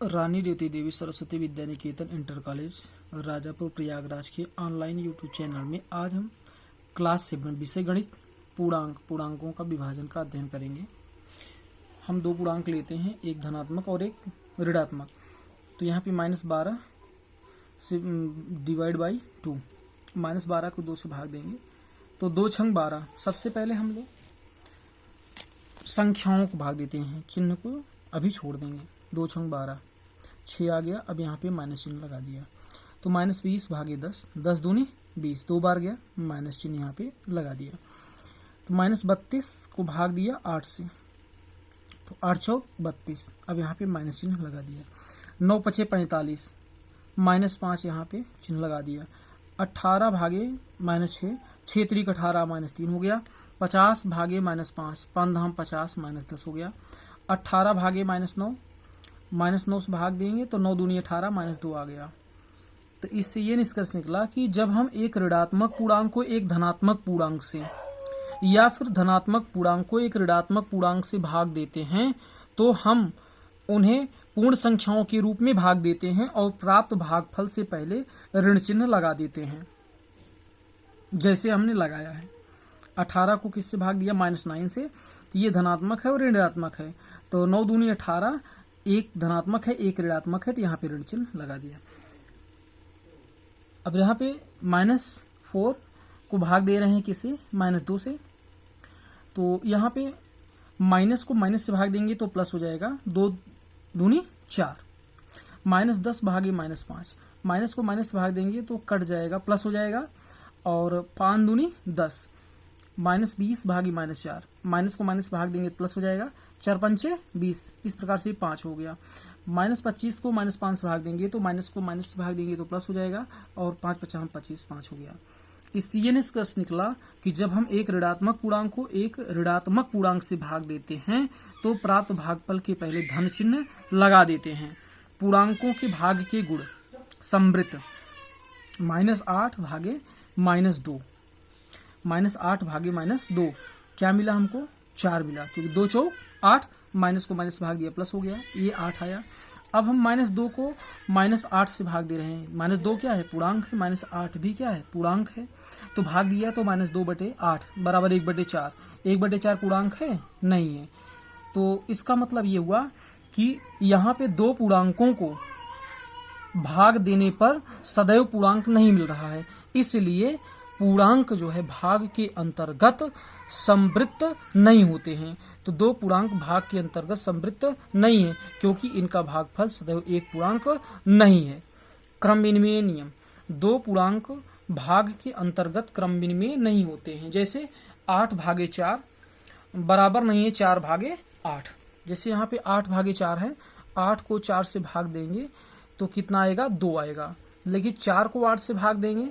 रानी रेवती देवी Saraswati Vidya Niketan inter college Rajapur Prayagraj के online YouTube channel में आज हम क्लास 7 विषय गणित पूर्णांकों का विभाजन का अध्ययन करेंगे। हम दो पूर्णांक लेते हैं, एक धनात्मक और एक ऋणात्मक। तो यहाँ पे -12 से डिवाइड बाई 2, -12 को 2 से भाग देंगे तो 2 छंग 12। सबसे पहले हम लोग संख्याओं को भाग देते हैं, चिन्ह को अभी छोड़ देंगे। 2 छंग 12, 6 आ गया। अब यहाँ पे माइनस चिन्ह लगा दिया तो -20 भागे 10, 10 दूनी 20, 2 बार गया, माइनस चिन्ह यहाँ पे लगा दिया। तो -32 को भाग दिया 8 से, तो 8 चौक 32, अब यहाँ पे माइनस चिन्ह लगा दिया। 9 पचे 45, -5 यहाँ पे चिन्ह लगा दिया। 18 भागे -6, 6 त्रिक 18, -3 हो गया। 50 भागे -5, 5 धाम 50, -10 हो गया। 18 भागे -9, -9 से भाग देंगे तो 9 दूनी 18, -2 आ गया। तो इससे ये निष्कर्ष निकला कि जब हम एक ऋणात्मक पूर्णांक को एक धनात्मक पूर्णांक से या फिर धनात्मक पूर्णांक को एक ऋणात्मक पूर्णांक से भाग देते हैं तो हम उन्हें पूर्ण संख्याओं के रूप में भाग देते हैं और प्राप्त भागफल से पहले ऋण चिन्ह लगा देते हैं, जैसे हमने लगाया है। 18 को किससे भाग दिया? -9 से, तो ये धनात्मक है और ऋणात्मक है। तो 9 दूनी 18, एक धनात्मक है एक ऋणात्मक है, तो यहाँ पे ऋण चिन्ह लगा दिया। अब यहाँ पे -4 को भाग दे रहे हैं किसे? -2 से, तो यहाँ पे माइनस को माइनस से भाग देंगे तो प्लस हो जाएगा। 2 दूनी 4, -10 भागे -5, माइनस को माइनस से भाग देंगे तो कट जाएगा, प्लस हो जाएगा। और 5 दूनी 10, -20 भागे -4, माइनस को माइनस भाग देंगे तो प्लस हो जाएगा। 4 पंचे 20, इस प्रकार से 5 हो गया। -25 को -5 से भाग देंगे तो माइनस को माइनस से भाग देंगे तो प्लस हो जाएगा। और 5 पचास 25, 5 हो गया। इससे ये निष्कर्ष निकला कि जब हम एक ऋणात्मक पूर्णांक को एक ऋणात्मक पूर्णांक से भाग देते हैं तो प्राप्त भागफल के पहले धन चिन्ह लगा देते हैं। पूर्णांकों के भाग के गुण समवृत्त, -8 भागे -2, -8 भागे -2 क्या मिला हमको? 4 मिला, क्योंकि 2 चौक 8, माइनस को माइनस भाग दिया प्लस हो गया, ये 8 आया। अब हम -2 को -8 से भाग दे रहे हैं। -2 क्या है? पूर्णांक है। -8 भी क्या है? पूर्णांक है। तो भाग दिया तो -2/8 बराबर 1/4। 1/4 पूर्णांक है? नहीं है। तो इसका मतलब ये हुआ कि यहाँ पे दो पूर्णांकों को भाग देने पर सदैव पूर्णांक नहीं मिल रहा है, इसलिए पूर्णांक जो है भाग के अंतर्गत संवृत्त नहीं होते हैं। तो दो पूर्णांक भाग के अंतर्गत संवृत्त नहीं है क्योंकि इनका भागफल सदैव एक पूर्णांक नहीं है। क्रम विनिमय नियम, दो पूर्णांक भाग के अंतर्गत क्रम विनिमय नहीं होते हैं। जैसे 8 भागे 4 बराबर नहीं है 4 भागे 8। जैसे यहाँ पे 8 भागे 4 है, 8 को 4 से भाग देंगे तो कितना आएगा? 2 आएगा। लेकिन 4 को 8 से भाग देंगे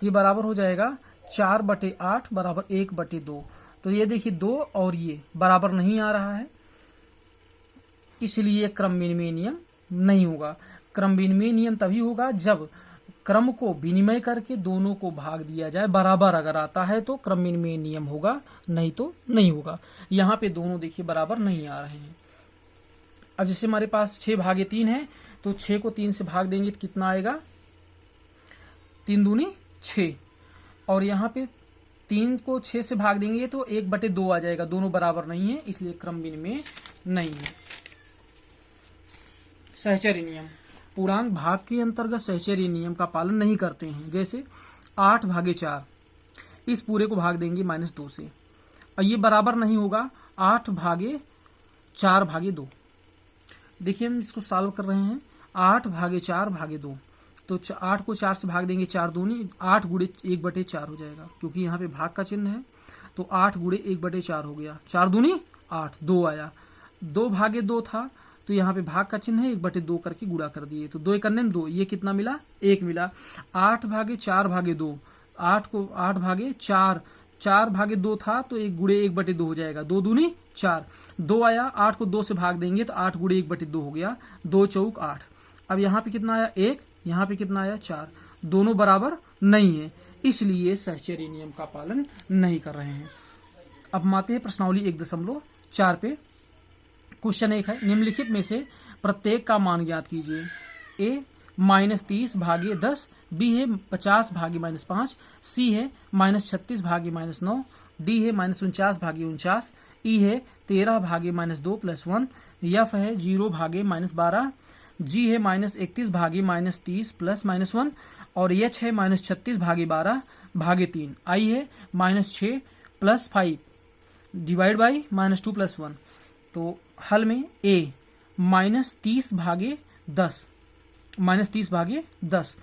तो ये बराबर हो जाएगा 4/8 बराबर 1/2। तो ये देखिए 2 और ये बराबर नहीं आ रहा है, इसलिए क्रम विनिमय नियम नहीं होगा। क्रम विनिमय नियम तभी होगा जब क्रम को विनिमय करके दोनों को भाग दिया जाए। बराबर अगर आता है तो क्रम विनिमय नियम होगा, नहीं तो नहीं होगा। यहाँ पे दोनों देखिए बराबर नहीं आ रहे हैं। अब जैसे हमारे पास 6 भागे 3 है तो 6 को 3 से भाग देंगे तो कितना आएगा? 3 दूनी 6, और यहाँ पे 3 को 6 से भाग देंगे तो 1/2 आ जाएगा। दोनों बराबर नहीं है, इसलिए क्रम विनिमय नहीं है। सहचर्य नियम, पूर्णांक भाग के अंतर्गत सहचर्य नियम का पालन नहीं करते हैं। जैसे 8 भागे 4, इस पूरे को भाग देंगे -2 से, और ये बराबर नहीं होगा 8 भागे 4 भागे 2। देखिए हम इसको सॉल्व कर रहे हैं। 8 भागे 4 भागे 2, तो 8 को 4 से भाग देंगे 4 दूनी 8 गुणे 1/4 हो जाएगा, क्योंकि यहाँ पे भाग का चिन्ह है। तो 8 गुणे 1/4 हो गया, 4 दूनी 8, 2 आया। 2 भागे 2 था तो यहाँ पे भाग का चिन्ह है, 1/2 करके गुणा कर दिए तो 2 करने में 2, ये कितना मिला? 1 मिला। 8 भागे 4 भागे 2, 8 को 8 भागे 4, 4 भागे 2 था तो 1 गुणे 1/2 हो जाएगा, 2 दूनी 4, 2 आया। 8 को 2 से भाग देंगे तो 8 गुणे 1/2 हो गया, 2 चौक 8। अब यहाँ पे कितना आया? 1, यहाँ पे कितना आया? 4। दोनों बराबर नहीं है, इसलिए सहचर्य नियम का पालन नहीं कर रहे हैं। अब हम आते हैं प्रश्नावली 1.4 पे। क्वेश्चन 1 है, निम्नलिखित में से प्रत्येक का मान ज्ञात कीजिए। ए -30 भागे 10, बी है 50 भागे -5, सी है -36 भागे -9, डी है -49 भागे 49, ई है 13 भागे -2 + 1, एफ है 0 भागे -12, जी है -31 भागे -30 + -1 और एच है -36 भागे 12 भागे 3, आई है -6 + 5 डिवाइड बाई -2 + 1। तो हल में ए -30 भागे 10, -30 भागे 10,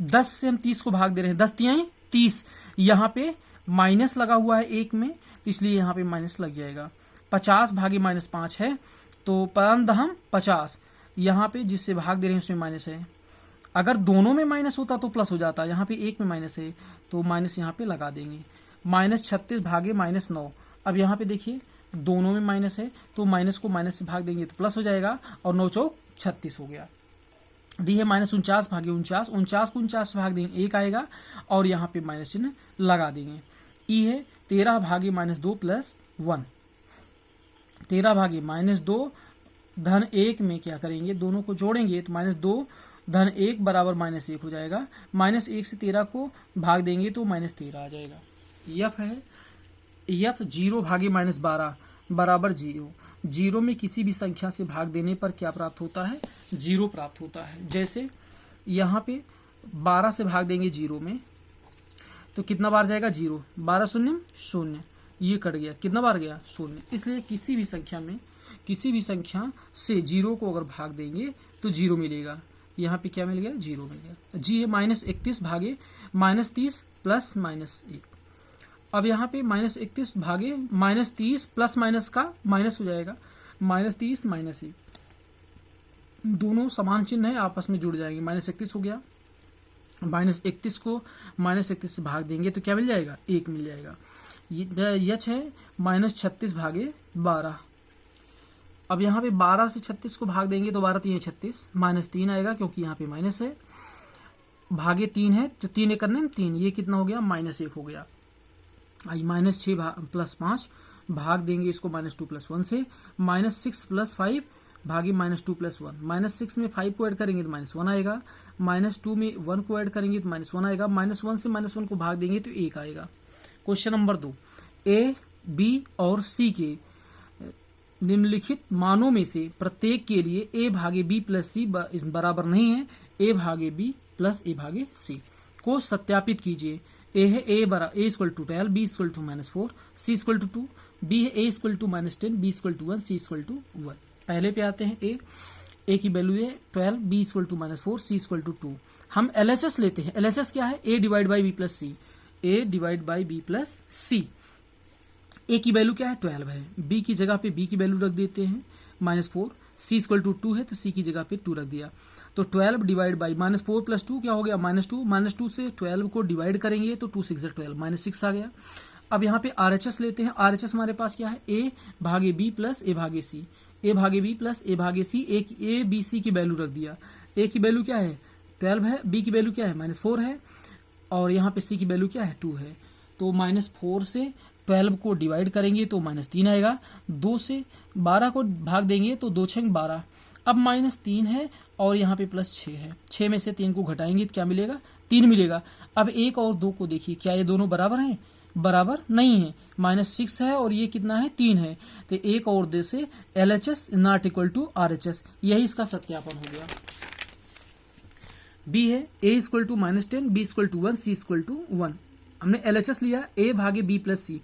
10 से हम 30 को भाग दे रहे हैं, 10 तिहाई 30, यहाँ पे माइनस लगा हुआ है एक में, इसलिए यहाँ पे माइनस लग जाएगा। 50 भागे -5 है, तो 50, यहाँ पे जिससे भाग दे रहे हैं उसमें माइनस है। अगर दोनों में माइनस होता तो प्लस हो जाता, यहाँ पे एक में माइनस है तो माइनस यहाँ पे लगा देंगे। -36 भागे -9, अब यहाँ पे देखिए दोनों में माइनस है तो माइनस को माइनस से भाग देंगे तो प्लस हो जाएगा और 9 चौक 36 हो गया। डी है -49 भागे 49, 49 को 49 से भाग देंगे 1 आएगा और यहाँ पे माइनस चिन्ह लगा देंगे। ई है 13 भागे -2 + 1, 13 भागे -2 धन 1 में क्या करेंगे, दोनों को जोड़ेंगे तो -2 धन 1 बराबर -1 हो जाएगा। -1 से 13 को भाग देंगे तो -13 आ जाएगा। यफ है यफ 0 भागे -12 बराबर 0, 0 में किसी भी संख्या से भाग देने पर क्या प्राप्त होता है, 0 प्राप्त होता है। जैसे यहाँ पे 12 से भाग देंगे 0 में तो कितना बार जाएगा 0, 12 शून्य 0, ये कट गया, कितना बार गया 0। इसलिए किसी भी संख्या से 0 को अगर भाग देंगे तो 0 मिलेगा। यहाँ पे क्या मिल गया, 0 मिल गया। जी है -31 भागे -30 + -1, अब यहाँ पे -31 भागे -30 प्लस माइनस का माइनस हो जाएगा, -30 -1, दोनों समान चिन्ह है आपस में जुड़ जाएंगे, -31 हो गया, -31 को -31 से भाग देंगे तो क्या मिल जाएगा, 1 मिल जाएगा। यच है -36 भागे 12, अब यहाँ पे 12 से 36 को भाग देंगे तो 12 3 36, -3 आएगा क्योंकि यहाँ पे माइनस है, भागे 3 है तो 3 एक करने 3, ये कितना हो गया -1 हो गया। आई -6 + 5 भाग देंगे इसको -2 + 1 से, -6 + 5 भागे -2 + 1, -6 में 5 को ऐड करेंगे तो -1 आएगा, -2 में 1 को ऐड करेंगे तो -1 आएगा, -1 से -1 को भाग देंगे तो 1 आएगा। क्वेश्चन नंबर 2, ए बी और सी के निम्नलिखित मानों में से प्रत्येक के लिए a भागे b + c बराबर नहीं है a भागे b + a भागे c को सत्यापित कीजिए। a है a = 12, b = -4, c = 2, b है a = -10, b = 1, c = 1। पहले पे आते हैं a की वैल्यू है 12, b = -4, c = 2। हम LHS लेते हैं, LHS क्या है, a / b + c, a / b + c। a की वैल्यू क्या है 12 है, b की जगह पे b की वैल्यू रख देते हैं -4, c = 2 है तो c की जगह पे 2 रख दिया, तो 12 डिवाइड बाई -4 + 2 क्या हो गया -2 से 12 को डिवाइड करेंगे तो 2 6 12, -6 आ गया। अब यहाँ पे RHS लेते हैं, RHS हमारे पास क्या है, a भागे b + a भागे c, a भागे b + a भागे c, a b c की वैल्यू रख दिया। a की वैल्यू क्या है 12 है, b की वैल्यू क्या है -4 है और यहाँ पे c की वैल्यू क्या है 2 है, तो -4 से 12 को डिवाइड करेंगे तो -3 आएगा, 2 से 12 को भाग देंगे तो 2 6 12, अब -3 है और यहाँ पे +6 है, 6 में से 3 को घटाएंगे तो क्या मिलेगा 3 मिलेगा। अब 1 और 2 को देखिए, क्या ये दोनों बराबर हैं, बराबर नहीं है, -6 है और ये कितना है 3 है, तो 1 और 2 से LHS ≠ RHS, यही इसका सत्यापन हो गया। B है a = -10, b = 1, c = 1। हमने LHS लिया a भागे b + c,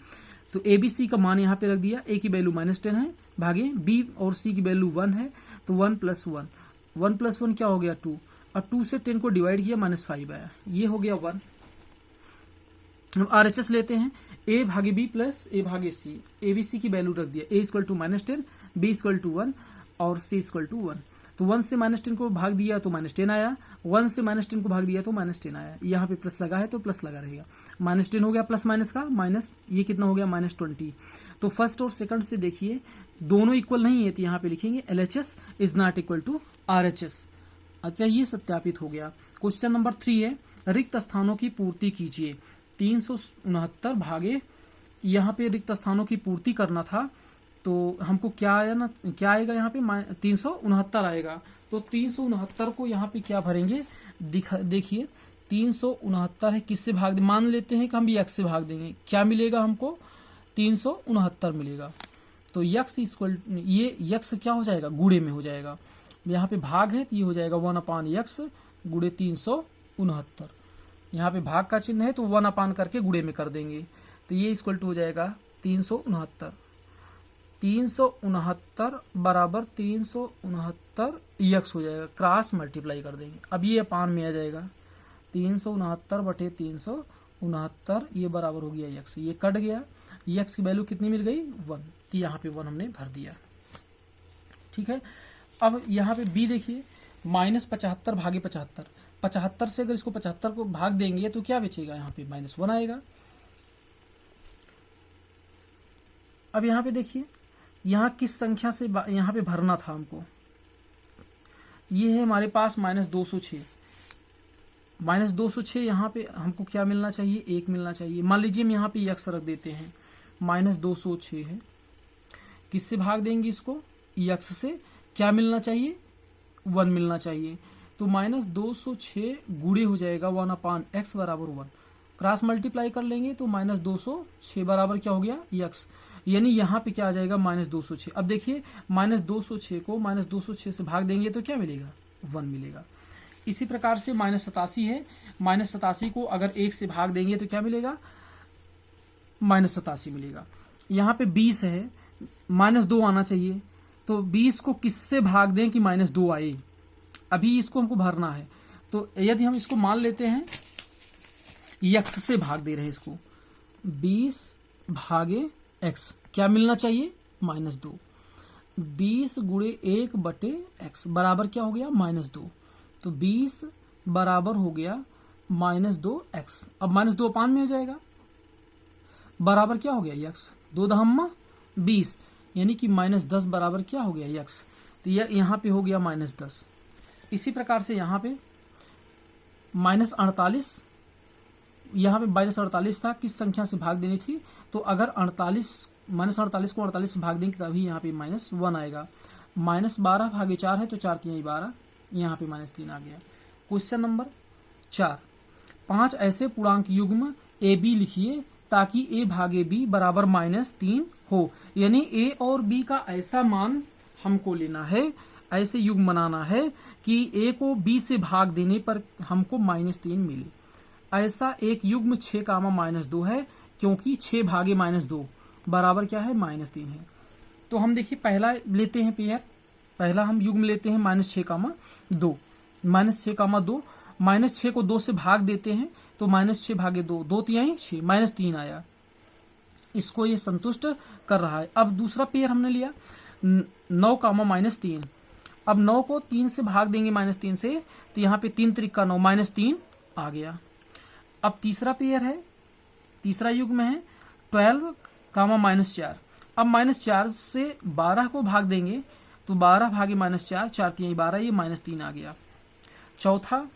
तो a b c का मान यहाँ पे रख दिया, a की वैल्यू -10 है भागे b और c की वैल्यू 1 है तो 1 + 1, 1 + 1 क्या हो गया 2, और 2 से 10 को डिवाइड किया -5 आया, ये हो गया 1। हम RHS लेते हैं, a भागे b + a भागे c, a b c की वैल्यू रख दिया, a = -10, b = 1 और c = 1, तो 1 से -10 को भाग दिया तो -10 आया, 1 से -10 को भाग दिया तो -10 आया, यहाँ पे प्लस लगा है तो प्लस लगा रहेगा, -10 हो गया प्लस माइनस का माइनस, ये कितना हो गया -20। तो फर्स्ट और सेकंड से देखिए दोनों इक्वल नहीं है तो यहाँ पे लिखेंगे LHS ≠ RHS, अतः ये सत्यापित हो गया। क्वेश्चन नंबर 3 है, रिक्त स्थानों की पूर्ति कीजिए। 369 भागे, यहाँ पे रिक्त स्थानों की पूर्ति करना था तो हमको क्या आया ना, क्या आएगा यहाँ पे 369 आएगा। तो 369 को यहाँ पे क्या भरेंगे, देखिए 369 है, किससे भाग दे, मान लेते हैं कि हम यक्स से भाग देंगे, क्या मिलेगा हमको 369 मिलेगा। तो यक्स इक्वल, ये यक्स क्या हो जाएगा, गुणे में हो जाएगा, यहाँ पे भाग है तो ये हो जाएगा 1/x गुणे 369। यहाँ पे भाग का चिन्ह है तो 1 करके गुणे में कर देंगे, तो ये इक्वल टू हो जाएगा 369। 369 बराबर 369 यक्स हो जाएगा, क्रॉस मल्टीप्लाई कर देंगे। अब ये अपान में आ जाएगा 369 बटे 369, ये बराबर हो गया यक्स, ये कट गया, यक्स की वैल्यू कितनी मिल गई 1, तो यहाँ पे 1 हमने भर दिया। ठीक है, अब यहाँ पे बी देखिए, -75 भागे 75, 75 से अगर इसको 75 को भाग देंगे तो क्या बचेगा, यहाँ पे -1 आएगा। अब यहाँ पे देखिए, यहाँ किस संख्या से यहाँ पे भरना था हमको, ये है हमारे पास -206, -206 यहाँ पे हमको क्या मिलना चाहिए, 1 मिलना चाहिए। मान लीजिए हम यहाँ पे यक्स रख देते हैं, -206 है, किससे भाग देंगे इसको, यक्स से, क्या मिलना चाहिए 1 मिलना चाहिए। तो -206 गुणे हो जाएगा 1/x बराबर 1, क्रॉस मल्टीप्लाई कर लेंगे तो -206 बराबर क्या हो गया यक्स, यानी यहाँ पे क्या आ जाएगा -206। अब देखिए -206 को -206 से भाग देंगे तो क्या मिलेगा 1 मिलेगा। इसी प्रकार से -87 है, -87 को अगर 1 से भाग देंगे तो क्या मिलेगा -87 मिलेगा। यहाँ पे 20 है, -2 आना चाहिए, तो 20 को किससे भाग दें कि -2 आए, अभी इसको हमको भरना है। तो यदि हम इसको मान लेते हैं यक्स से भाग दे रहे हैं इसको, 20 भागे x, क्या मिलना चाहिए -2, 20 गुणे 1 बटे x बराबर क्या हो गया -2, तो 20 बराबर हो गया -2x। अब -2 अपान में हो जाएगा, बराबर क्या हो गया यक्स, 2 दहम्मा 20, यानी कि -10 बराबर क्या हो गया यक्स, तो यह यहाँ पे हो गया -10। इसी प्रकार से यहाँ पे -48, यहाँ पे -48 था, किस संख्या से भाग देनी थी, तो अगर 48 को 48 से भाग देंगे तभी यहाँ पे -1 आएगा। -12 भागे 4 है तो 4 3 12, यहाँ पे -3 आ गया। क्वेश्चन नंबर 4, 5 ऐसे पूर्णांक युग्म ए बी लिखिए ताकि a भागे b बराबर -3 हो, यानी a और b का ऐसा मान हमको लेना है, ऐसे युग्म बनाना है कि a को b से भाग देने पर हमको -3 मिले। ऐसा एक युग्म 6, -2 है, क्योंकि 6 भागे -2 बराबर क्या है -3 है। तो हम देखिए पहला लेते हैं पेयर, पहला हम युग्म लेते हैं -6, -2, -6 को 2 से भाग देते हैं तो -6 भागे 2, 2 3 6, -3 आया, इसको ये संतुष्ट कर रहा है। अब दूसरा पेयर हमने लिया 9, -3, अब 9 को 3 से भाग देंगे -3 से, तो यहाँ पे 3 3 9, -3 आ गया। अब तीसरा पेयर है, तीसरा युग्म है 12, -4, अब -4 से 12 को भाग देंगे तो 12 भागे -4, 4 3 12, ये -3 आ गया। चौथा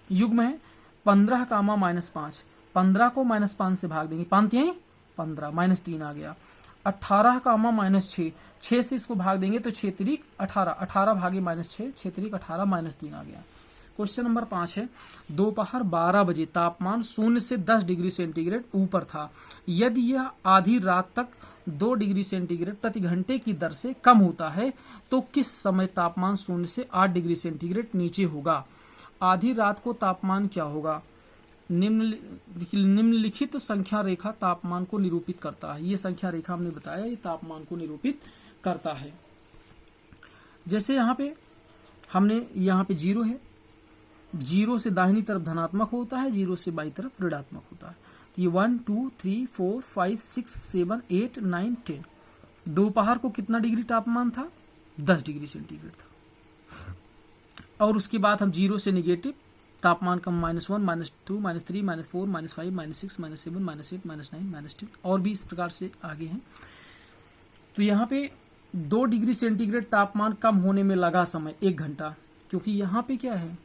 युग्म है 15, -5, 15 को -5 से भाग देंगे, 5 3 15, -3 आ गया। 18, -6, 6 से इसको भाग देंगे तो 6 3 18, 18 भागे -6, 6 3 18, -3 आ गया। क्वेश्चन नंबर 5 है, दोपहर 12 बजे तापमान 0 से 10 डिग्री सेंटीग्रेड ऊपर था, यदि यह आधी रात तक 2 डिग्री सेंटीग्रेड प्रति घंटे की दर से कम होता है तो किस समय तापमान 0 से 8 डिग्री सेंटीग्रेड नीचे होगा। आधी रात को तापमान क्या होगा, निम्नलिखित संख्या रेखा तापमान को निरूपित करता है। ये संख्या रेखा हमने बताया, ये तापमान को निरूपित करता है। जैसे यहाँ पे हमने यहाँ पे 0 है, 0 से दाहिनी तरफ धनात्मक होता है, 0 से बाईं तरफ ऋणात्मक होता है। तो ये 1 2 3 4 5 6 7 8 9 10, दोपहर को कितना डिग्री तापमान था 10 डिग्री सेंटीग्रेड था। और उसके बाद हम 0 से निगेटिव तापमान कम -1 -2 -3 -4 -5 -6 -7 -8 -9 -10 और भी इस प्रकार से आगे हैं। तो यहाँ पे 2 डिग्री सेंटीग्रेड तापमान कम होने में लगा समय 1 घंटा, क्योंकि यहाँ पे क्या है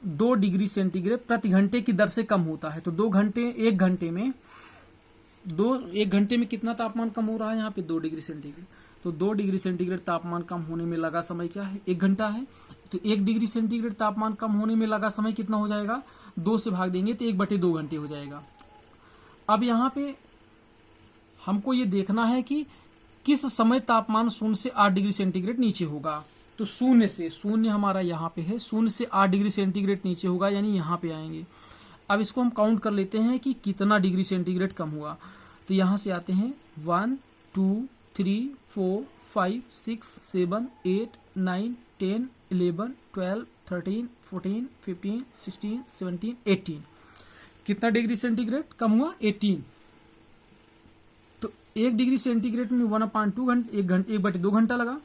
2 डिग्री सेंटीग्रेड प्रति घंटे की दर से कम होता है। तो 1 घंटे में कितना तापमान कम हो रहा है यहाँ पे 2 डिग्री सेंटीग्रेड। तो 2 डिग्री सेंटीग्रेड तापमान कम होने में लगा समय क्या है, 1 घंटा है। तो 1 डिग्री सेंटीग्रेड तापमान कम होने में लगा समय कितना हो जाएगा, 2 से भाग देंगे तो 1/2 घंटे हो जाएगा। अब यहाँ पे हमको ये देखना है कि किस समय तापमान 0 से 8 डिग्री सेंटीग्रेड नीचे होगा। तो 0 से, 0 हमारा यहाँ पे है, 0 से 8 डिग्री सेंटीग्रेड नीचे होगा, यानी यहाँ पे आएंगे। अब इसको हम काउंट कर लेते हैं कि कितना डिग्री सेंटीग्रेड कम हुआ। तो यहाँ से आते हैं 1 2 3 4 5 6 7 8 9 10 11 12 13 14 15 16 17 18। कितना डिग्री सेंटीग्रेड कम हुआ, 18। तो 1 डिग्री सेंटीग्रेड में 1/2 घंटे, 1/2 घंटा लगा।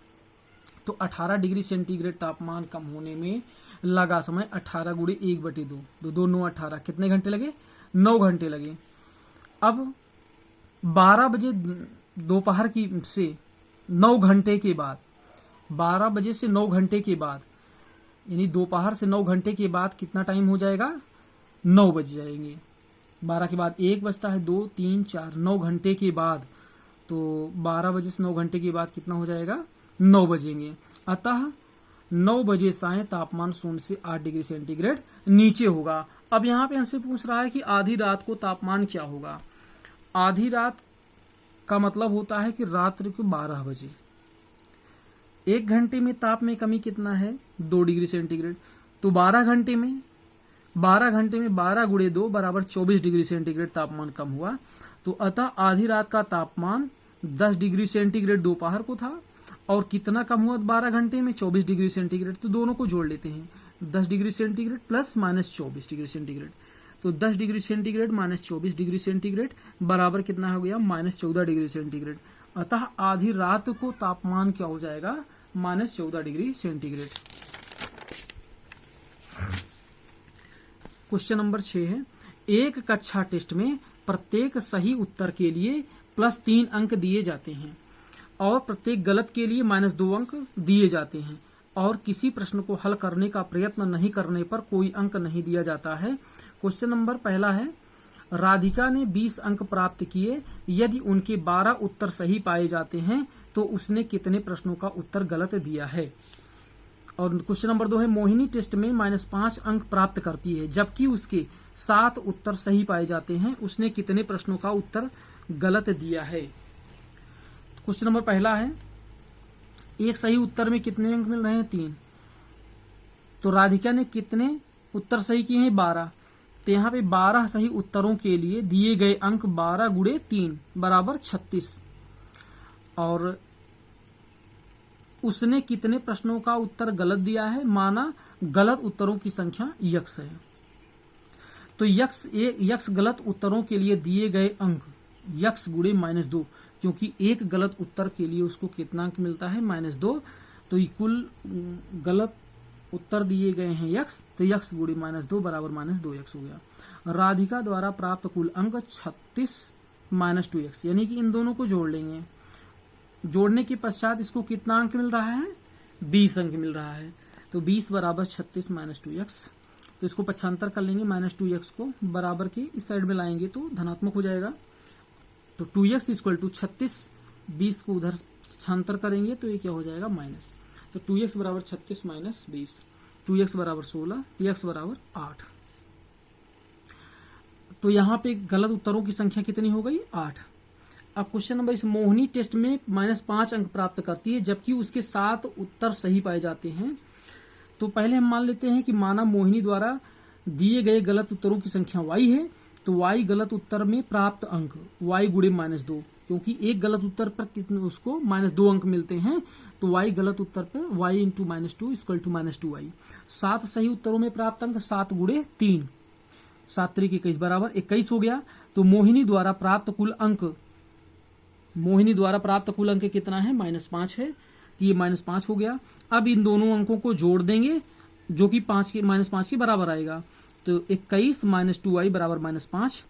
तो 18 डिग्री सेंटीग्रेड तापमान कम होने में लगा समय 18 गुणे 1/2, 2 9 18, कितने घंटे लगे, 9 घंटे लगे। अब 12 बजे दोपहर की से 9 घंटे के बाद, 12 बजे से 9 घंटे के बाद, यानी दोपहर से 9 घंटे के बाद कितना टाइम हो जाएगा, 9 बज जाएंगे। 12 के बाद 1 बजता है, 2 3 4, 9 घंटे के बाद। तो 12 बजे से 9 घंटे के बाद कितना हो जाएगा, 9 बजेंगे। अतः 9 बजे सायं तापमान 0 से 8 डिग्री सेंटीग्रेड नीचे होगा। अब यहाँ पे हमसे पूछ रहा है कि आधी रात को तापमान क्या होगा। आधी रात का मतलब होता है कि रात्रि को 12 बजे। 1 घंटे में ताप में कमी कितना है, 2 डिग्री सेंटीग्रेड। तो 12 घंटे में 12 गुणे 2 बराबर 24 डिग्री सेंटीग्रेड तापमान कम हुआ। तो अतः आधी रात का तापमान 10 डिग्री सेंटीग्रेड दोपहर को था, और कितना कम हुआ 12 घंटे में, 24 डिग्री सेंटीग्रेड। तो दोनों को जोड़ लेते हैं, 10 degree centigrade plus minus 24 degree centigrade. तो 10 degree centigrade minus 24 degree centigrade बराबर कितना हो गया, -14 डिग्री सेंटीग्रेड। अतः आधी रात को तापमान क्या हो जाएगा, -14 डिग्री सेंटीग्रेड। क्वेश्चन नंबर 6 है, एक कक्षा टेस्ट में प्रत्येक सही उत्तर के लिए +3 अंक दिए जाते हैं और प्रत्येक गलत के लिए -2 अंक दिए जाते हैं, और किसी प्रश्न को हल करने का प्रयत्न नहीं करने पर कोई अंक नहीं दिया जाता है। क्वेश्चन नंबर पहला है, राधिका ने 20 अंक प्राप्त किए, यदि उनके 12 उत्तर सही पाए जाते हैं तो उसने कितने प्रश्नों का उत्तर गलत दिया है। और क्वेश्चन नंबर 2 है, मोहिनी टेस्ट में -5 अंक प्राप्त करती है, जबकि उसके 7 उत्तर सही पाए जाते हैं, उसने कितने प्रश्नों का उत्तर गलत दिया है। क्वेश्चन नंबर पहला है, एक सही उत्तर में कितने अंक मिल रहे हैं, 3। तो राधिका ने कितने उत्तर सही किए हैं, 12। तो यहाँ पे 12 सही उत्तरों के लिए दिए गए अंक 12 गुणे 3 बराबर 36, और उसने कितने प्रश्नों का उत्तर गलत दिया है, माना गलत उत्तरों की संख्या यक्स है। तो यक्स गलत उत्तरों के लिए दिए गए अंक यक्स गुणे -2, क्योंकि एक गलत उत्तर के लिए उसको कितना अंक मिलता है, -2। तो कुल गलत उत्तर दिए गए हैं यक्स, तो यक्स गुणे -2 बराबर -2x हो गया। राधिका द्वारा प्राप्त कुल अंक 36 -2x, यानी कि इन दोनों को जोड़ लेंगे। जोड़ने के पश्चात इसको कितना अंक मिल रहा है, 20 अंक मिल रहा है। तो 20 बराबर 36 -2x। तो इसको पक्षांतर कर लेंगे, -2x को बराबर के इस साइड में लाएंगे तो धनात्मक हो जाएगा। तो 2x = 36, 20 को उधर पक्षांतर करेंगे तो ये क्या हो जाएगा, माइनस। तो 2x बराबर 36 - 20, 2x बराबर 16, x बराबर 8। तो यहाँ पे गलत उत्तरों की संख्या कितनी हो गई, 8। अब क्वेश्चन नंबर, इस मोहिनी टेस्ट में -5 अंक प्राप्त करती है, जबकि उसके 7 उत्तर सही पाए जाते हैं। तो पहले हम मान लेते हैं कि माना मोहिनी द्वारा दिए गए गलत उत्तरों की संख्या y है, तो y गलत उत्तर में प्राप्त अंक y गुणे -2, क्योंकि एक गलत उत्तर पर कितने उसको -2 अंक मिलते हैं। तो y गलत उत्तर पर y × -2 = -2y। 7 सही उत्तरों में प्राप्त अंक 7 गुणे 3, 7 × 21 बराबर 21 हो गया। तो मोहिनी द्वारा प्राप्त कुल अंक कितना है, -5 है। तो ये -5 हो गया। अब इन दोनों अंकों को जोड़ देंगे, जो कि -5 के बराबर आएगा। तो 21 - 2y बराबर -5।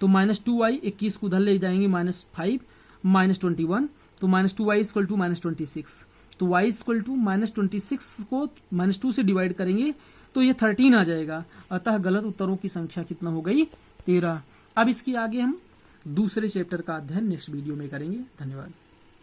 तो -2y 21 को उधर ले जाएंगे, -5 -21। तो -2y = -26। तो y = -26 को -2 से डिवाइड करेंगे तो ये 13 आ जाएगा। अतः गलत उत्तरों की संख्या कितना हो गई, 13। अब इसके आगे हम दूसरे चैप्टर का अध्ययन नेक्स्ट वीडियो में करेंगे। धन्यवाद।